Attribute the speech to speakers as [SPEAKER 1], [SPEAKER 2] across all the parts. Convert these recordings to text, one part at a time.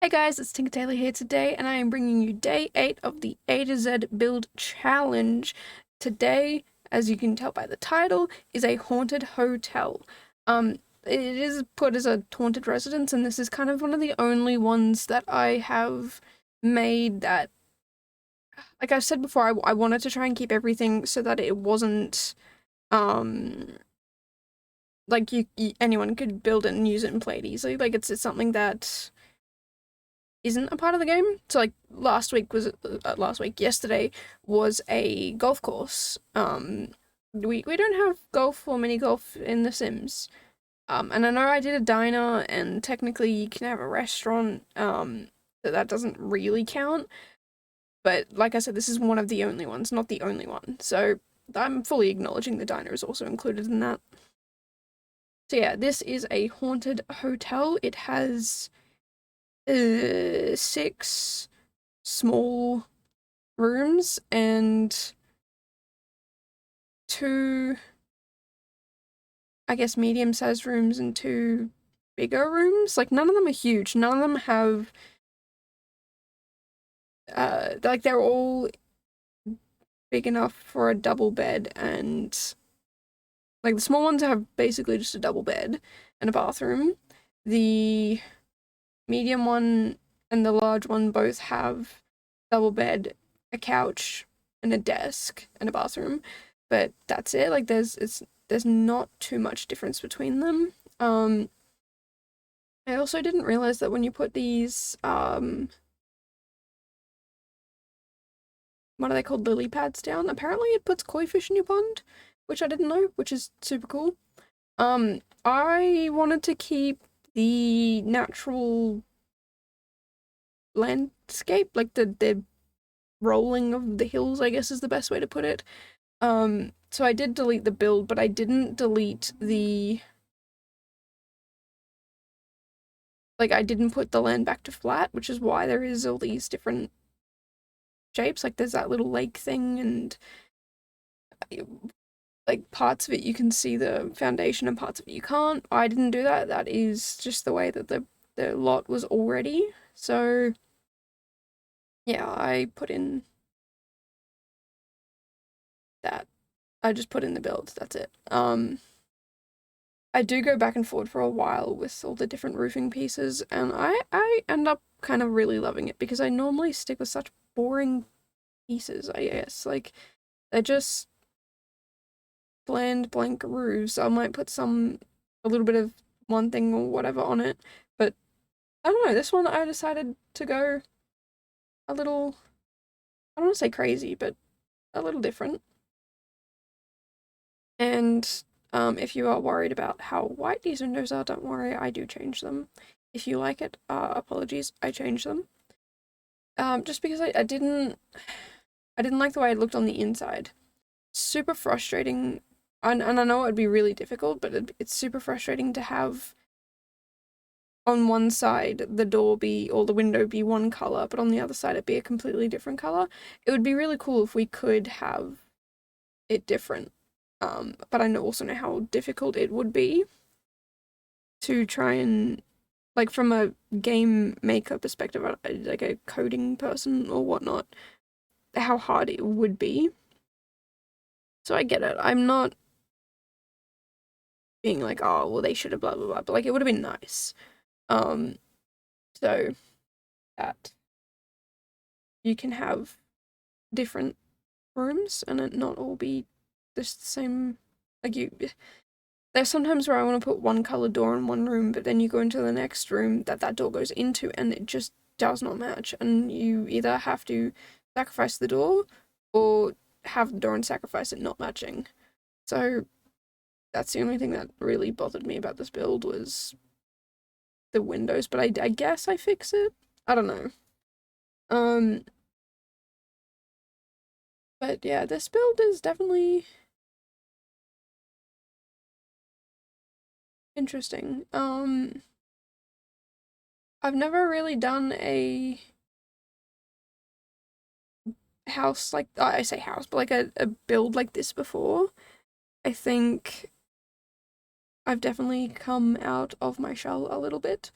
[SPEAKER 1] Hey guys, it's Tinker Tailor here today, and I am bringing you day 8 of the A to Z build challenge. Today, as you can tell by the title, is a haunted hotel. It is put as a haunted residence, and this is kind of one of the only ones that I have made that, like I've said before, I wanted to try and keep everything so that it wasn't, um, like anyone could build it and use it and play it easily. Like it's something that isn't a part of the game. So like yesterday was a golf course. We don't have golf or mini golf in The Sims. And I know I did a diner, and technically you can have a restaurant. That doesn't really count. But like I said, this is one of the only ones, not the only one. So I'm fully acknowledging the diner is also included in that. So yeah, this is a haunted hotel. It has 6 small rooms and 2, I guess, medium-sized rooms and 2 bigger rooms. Like, none of them are huge. None of them have, like, they're all big enough for a double bed, and, like, the small ones have basically just a double bed and a bathroom. The medium one and the large one both have double bed, a couch, and a desk, and a bathroom. But that's it. Like there's not too much difference between them. I also didn't realize that when you put these what are they called, lily pads down, apparently it puts koi fish in your pond, which I didn't know, which is super cool. I wanted to keep the natural landscape, like the rolling of the hills, I guess is the best way to put it. So I did delete the build, but I didn't delete the, like, I didn't put the land back to flat, which is why there is all these different shapes. Like, there's that little lake thing, and, like, parts of it you can see the foundation and parts of it you can't. I didn't do that. That is just the way that the lot was already. So, yeah, I put in that. I just put in the build. That's it. I do go back and forward for a while with all the different roofing pieces, and I end up kind of really loving it because I normally stick with such boring pieces, I guess. Like, they're just bland blank roofs. I might put a little bit of one thing or whatever on it, but I don't know, this one I decided to go a little, I don't want to say crazy, but a little different. And if you are worried about how white these windows are, don't worry, I do change them. If you like it, apologies, I change them. Just because I didn't like the way it looked on the inside. Super frustrating, and I know it would be really difficult, but it's super frustrating to have on one side the door be, or the window be one color, but on the other side it be a completely different color. It would be really cool if we could have it different. But I also know how difficult it would be to try and, like, from a game maker perspective, like a coding person or whatnot, how hard it would be. So I get it. I'm not being like, oh, well, they should have blah blah blah, but like it would have been nice. So that you can have different rooms and it not all be just the same. Like, there's sometimes where I want to put one colored door in one room, but then you go into the next room that door goes into, and it just does not match. And you either have to sacrifice the door or have the door and sacrifice it not matching. So that's the only thing that really bothered me about this build was the windows, but I guess I fix it. I don't know. But yeah, this build is definitely interesting. I've never really done a house like, I say house, but like a build like this before. I think I've definitely come out of my shell a little bit.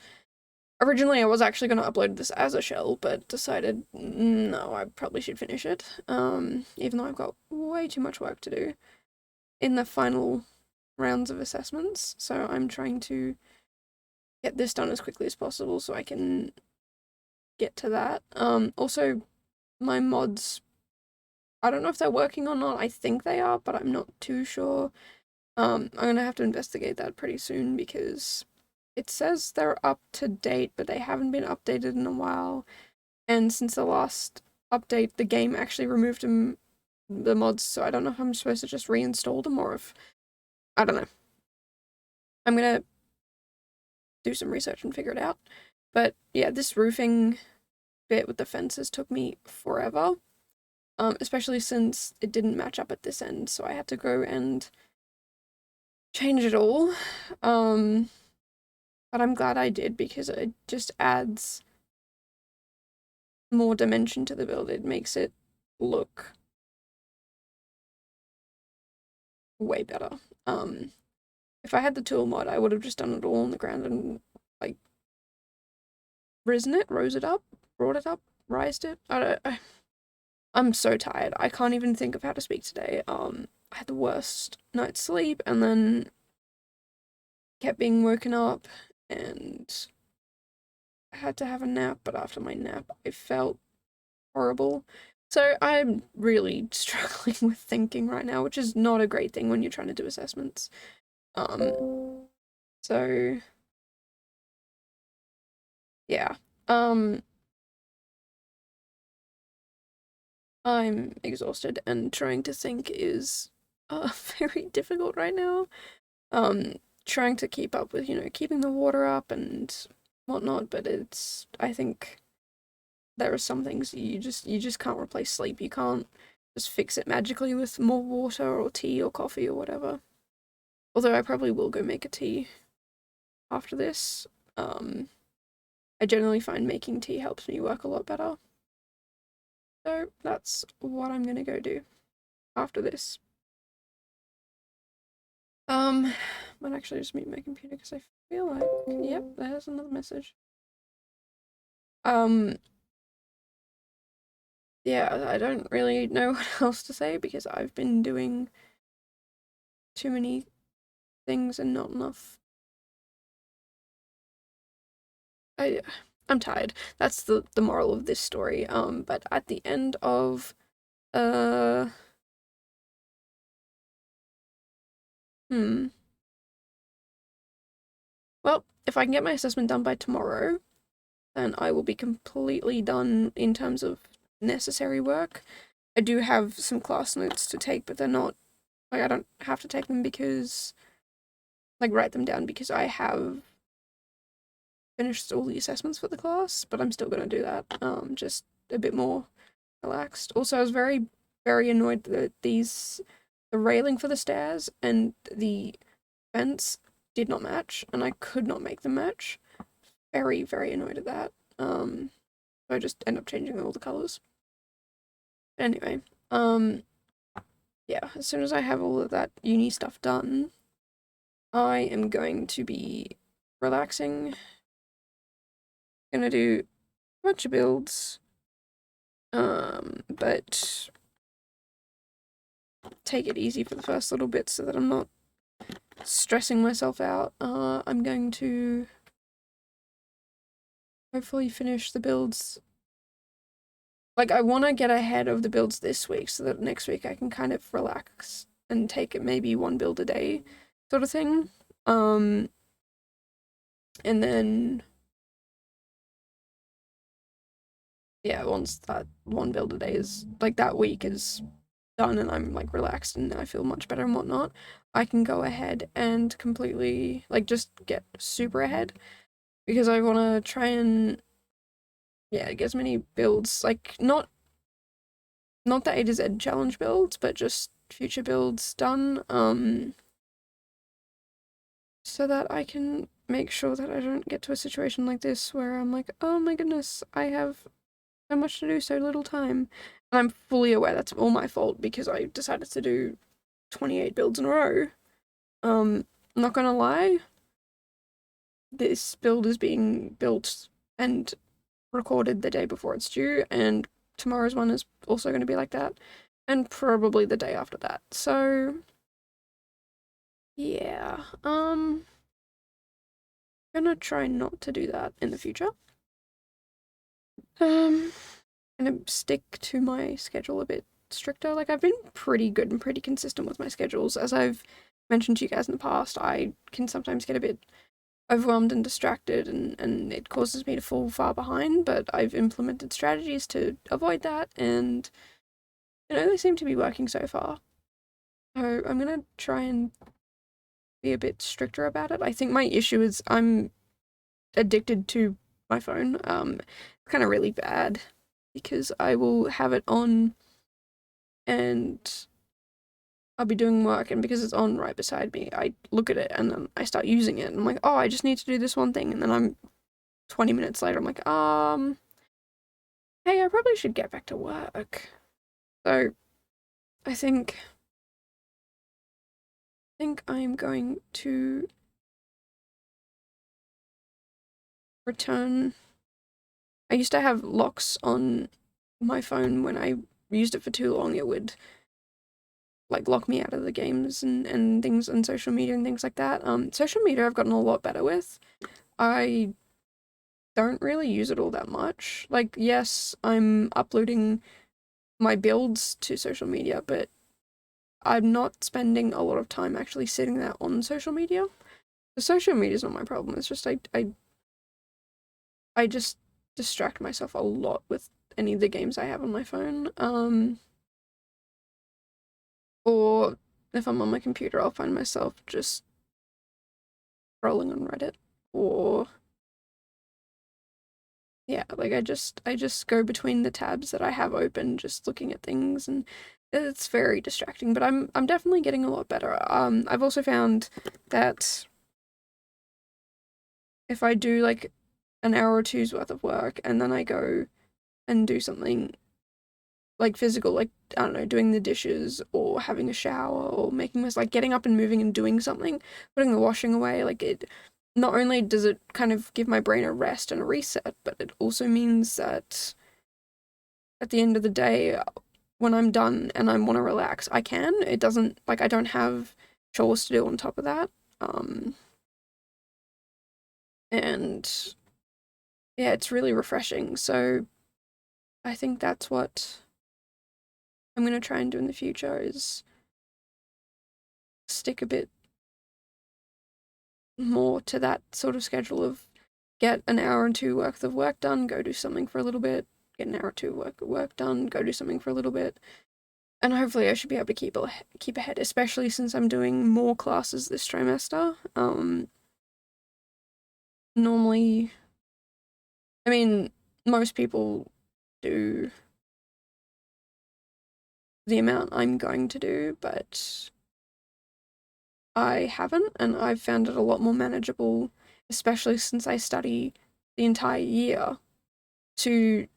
[SPEAKER 1] Originally, I was actually going to upload this as a shell, but decided no, I probably should finish it. Even though I've got way too much work to do in the final rounds of assessments, so I'm trying to get this done as quickly as possible so I can get to that. Also, my mods, I don't know if they're working or not. I think they are, but I'm not too sure. I'm gonna have to investigate that pretty soon because it says they're up to date, but they haven't been updated in a while. And since the last update, the game actually removed the mods, so I don't know if I'm supposed to just reinstall them or if, I don't know. I'm gonna do some research and figure it out. But yeah, this roofing bit with the fences took me forever. Especially since it didn't match up at this end, so I had to go and change it all. But I'm glad I did because it just adds more dimension to the build. It makes it look way better. If I had the tool mod, I would have just done it all on the ground and like risen it, rose it up, brought it up, rised it. I'm so tired. I can't even think of how to speak today. I had the worst night's sleep and then kept being woken up and I had to have a nap, but after my nap, I felt horrible. So I'm really struggling with thinking right now, which is not a great thing when you're trying to do assessments. So yeah. I'm exhausted and trying to think is very difficult right now. Trying to keep up with, keeping the water up and whatnot, but I think there are some things you just can't replace sleep. You can't just fix it magically with more water or tea or coffee or whatever. Although I probably will go make a tea after this. I generally find making tea helps me work a lot better. So that's what I'm gonna go do after this. Might actually just mute my computer because I feel like, yep, there's another message. Yeah, I don't really know what else to say because I've been doing too many things and not enough. I'm tired. That's the moral of this story. But at the end of well, if I can get my assessment done by tomorrow, then I will be completely done in terms of necessary work. I do have some class notes to take, but they're not, like, I don't have to take them because, like, write them down because I have finished all the assessments for the class, but I'm still gonna do that, just a bit more relaxed. Also, I was very, very annoyed that the railing for the stairs and the fence did not match, and I could not make them match. Very, very annoyed at that. So I just end up changing all the colors. Anyway, yeah, as soon as I have all of that uni stuff done, I am going to be relaxing. Gonna do a bunch of builds, but take it easy for the first little bit so that I'm not stressing myself out. I'm going to hopefully finish the builds. Like, I want to get ahead of the builds this week so that next week I can kind of relax and take it maybe one build a day sort of thing. And then, yeah, once that one build a day is, like, that week is done and I'm, like, relaxed and I feel much better and whatnot, I can go ahead and completely, like, just get super ahead because I want to try and, yeah, get as many builds, like, not the A to Z challenge builds, but just future builds done, so that I can make sure that I don't get to a situation like this where I'm like, oh my goodness, I have so much to do, so little time. And I'm fully aware that's all my fault because I decided to do 28 builds in a row. I'm not gonna lie, this build is being built and recorded the day before it's due, and tomorrow's one is also going to be like that, and probably the day after that. So yeah, I'm gonna try not to do that in the future. Gonna stick to my schedule a bit stricter. Like, I've been pretty good and pretty consistent with my schedules. As I've mentioned to you guys in the past, I can sometimes get a bit overwhelmed and distracted, and it causes me to fall far behind, but I've implemented strategies to avoid that, and they seem to be working so far. So I'm gonna try and be a bit stricter about it. I think my issue is I'm addicted to my phone. It's kind of really bad because I will have it on and I'll be doing work, and because it's on right beside me, I look at it and then I start using it, and I'm like, oh, I just need to do this one thing, and then I'm 20 minutes later, I'm like, hey, I probably should get back to work. So I think I'm going to return. I used to have locks on my phone. When I used it for too long, it would like lock me out of the games and things, and social media and things like that. Social media I've gotten a lot better with. I don't really use it all that much. Like, yes, I'm uploading my builds to social media, but I'm not spending a lot of time actually sitting there on social media. The social media is not my problem. It's just I just distract myself a lot with any of the games I have on my phone. Or if I'm on my computer, I'll find myself just scrolling on Reddit, or yeah, like I just go between the tabs that I have open, just looking at things, and it's very distracting. But I'm definitely getting a lot better. I've also found that if I do like an hour or two's worth of work and then I go and do something like physical, like, I don't know, doing the dishes or having a shower or making this, like, getting up and moving and doing something, putting the washing away, like, it not only does it kind of give my brain a rest and a reset, but it also means that at the end of the day, when I'm done and I want to relax, I can. It doesn't, like, I don't have chores to do on top of that. And yeah, it's really refreshing. So I think that's what I'm going to try and do in the future, is stick a bit more to that sort of schedule of get an hour and two worth of work done, go do something for a little bit, get an hour or two work done, go do something for a little bit, and hopefully I should be able to keep ahead, especially since I'm doing more classes this trimester. Normally, I mean, most people do the amount I'm going to do, but I haven't, and I've found it a lot more manageable, especially since I study the entire year, to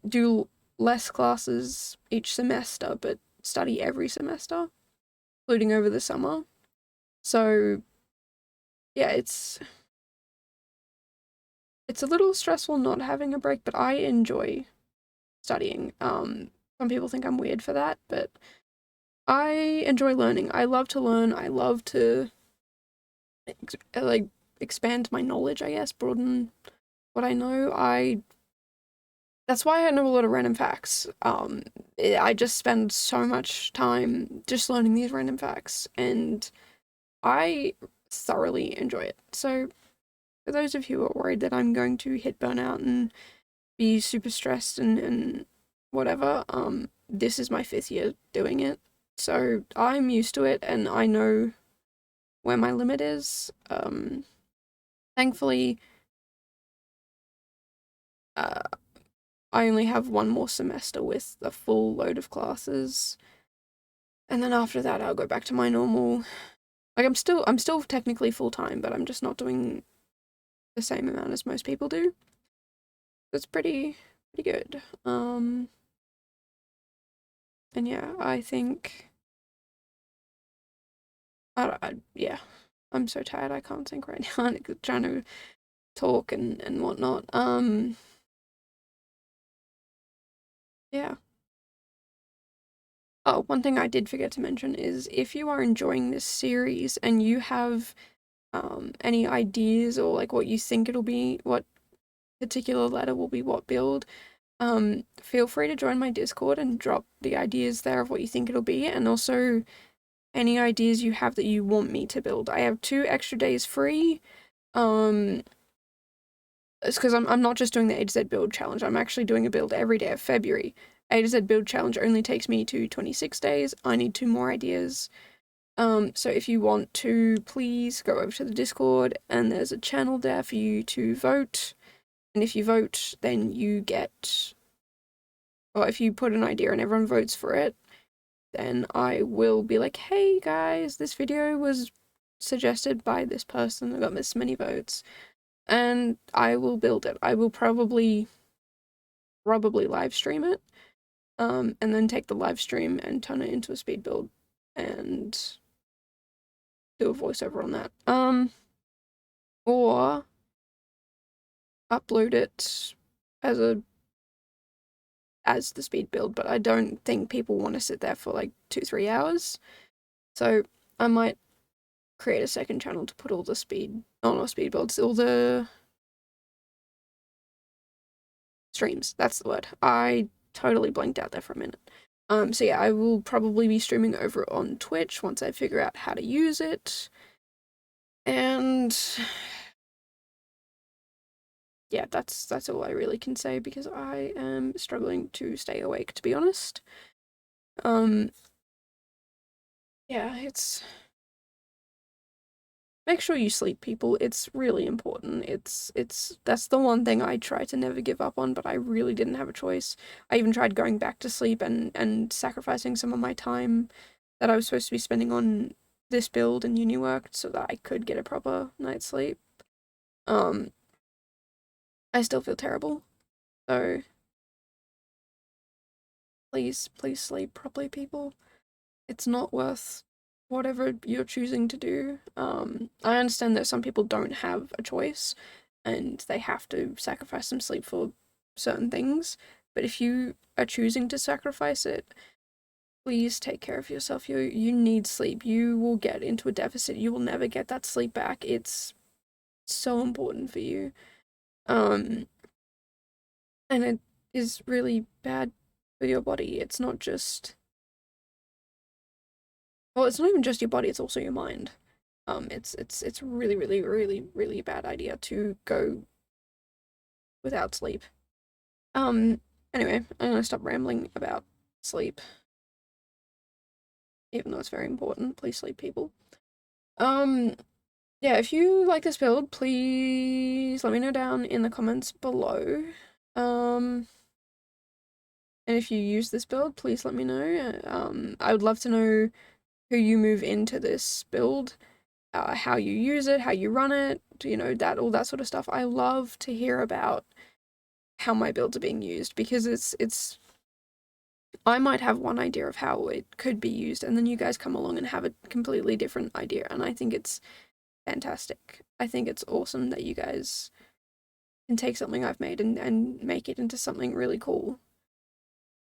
[SPEAKER 1] do less classes each semester, but study every semester, including over the summer. So yeah, it's a little stressful not having a break, but I enjoy studying. Some people think I'm weird for that, but I enjoy learning. I love to learn. I love to like expand my knowledge, I guess, broaden what I know. That's why I know a lot of random facts. I just spend so much time just learning these random facts, and I thoroughly enjoy it. So, for those of you who are worried that I'm going to hit burnout and be super stressed and whatever, this is my 5th year doing it. So, I'm used to it, and I know where my limit is. Thankfully, uh, I only have one more semester with a full load of classes, and then after that I'll go back to my normal, like, I'm still technically full-time, but I'm just not doing the same amount as most people do. It's pretty good. And yeah, I think yeah, I'm so tired I can't think right now. I'm trying to talk and whatnot. Yeah. Oh, one thing I did forget to mention is if you are enjoying this series and you have any ideas or like what you think it'll be, what particular letter will be what build, feel free to join my Discord and drop the ideas there of what you think it'll be, and also any ideas you have that you want me to build. I have 2 extra days free. It's because I'm not just doing the A to Z build challenge, I'm actually doing a build every day of February. A to Z build challenge only takes me to 26 days. I need 2 more ideas. So if you want to, please go over to the Discord, and there's a channel there for you to vote. And if you vote, then you get, or if you put an idea and everyone votes for it, then I will be like, hey guys, this video was suggested by this person, I got this many votes, and I will build it. I will probably live stream it, and then take the live stream and turn it into a speed build and do a voiceover on that. Or upload it as the speed build, but I don't think people want to sit there for like 2-3 hours. So I might create a second channel to put all the not speed builds, all the streams. That's the word. I totally blanked out there for a minute. So yeah, I will probably be streaming over on Twitch once I figure out how to use it. And yeah, that's all I really can say because I am struggling to stay awake, to be honest. Yeah, it's make sure you sleep, people. It's really important. That's the one thing I try to never give up on, but I really didn't have a choice. I even tried going back to sleep and sacrificing some of my time that I was supposed to be spending on this build and uni work so that I could get a proper night's sleep. I still feel terrible. So please sleep properly, people. It's not worth whatever you're choosing to do. I understand that some people don't have a choice and they have to sacrifice some sleep for certain things, but if you are choosing to sacrifice it, please take care of yourself. You need sleep. You will get into a deficit. You will never get that sleep back. It's so important for you. And it is really bad for your body. It's not just, well, it's not even just your body, it's also your mind. It's really a bad idea to go without sleep. Anyway, I'm gonna stop rambling about sleep. Even though it's very important. Please sleep, people. Yeah, if you like this build, please let me know down in the comments below. And if you use this build, please let me know. I would love to know who you move into this build, how you use it, how you run it, you know, all that sort of stuff. I love to hear about how my builds are being used because it's I might have one idea of how it could be used and then you guys come along and have a completely different idea, and I think it's fantastic. I think it's awesome that you guys can take something I've made and make it into something really cool.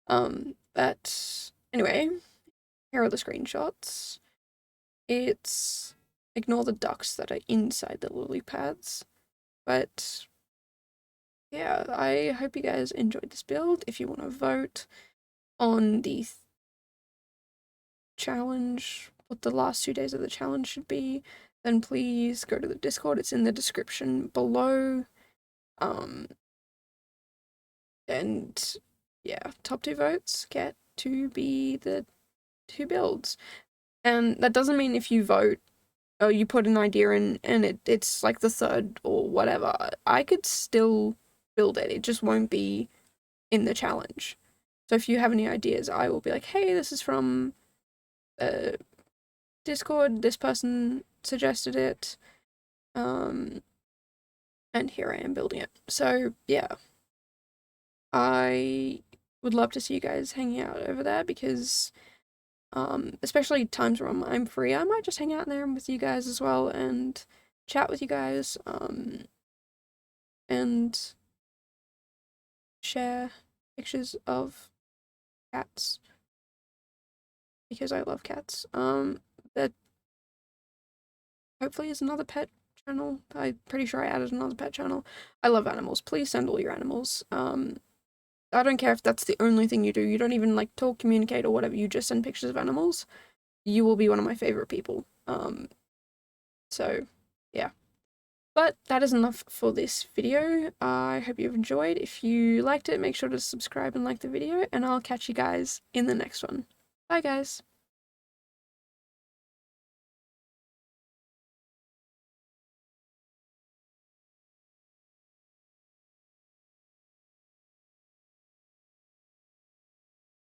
[SPEAKER 1] But anyway, here are the screenshots. It's ignore the ducks that are inside the lily pads. But yeah, I hope you guys enjoyed this build. If you want to vote on the challenge, what the last 2 days of the challenge should be, then please go to the Discord. It's in the description below. And yeah, top 2 votes get to be the 2 builds. And that doesn't mean if you vote or you put an idea in and it's like the 3rd or whatever, I could still build it. It just won't be in the challenge. So if you have any ideas, I will be like, hey, this is from Discord, this person suggested it, and here I am building it. So yeah, I would love to see you guys hanging out over there because especially times when I'm free, I might just hang out there with you guys as well and chat with you guys. and share pictures of cats because I love cats. There hopefully is another pet channel. I'm pretty sure I added another pet channel. I love animals. Please send all your animals. I don't care if that's the only thing you do. You don't even like talk, communicate, or whatever. You just send pictures of animals. You will be one of my favorite people. So yeah. But that is enough for this video. I hope you've enjoyed. If you liked it, make sure to subscribe and like the video, and I'll catch you guys in the next one. Bye, guys.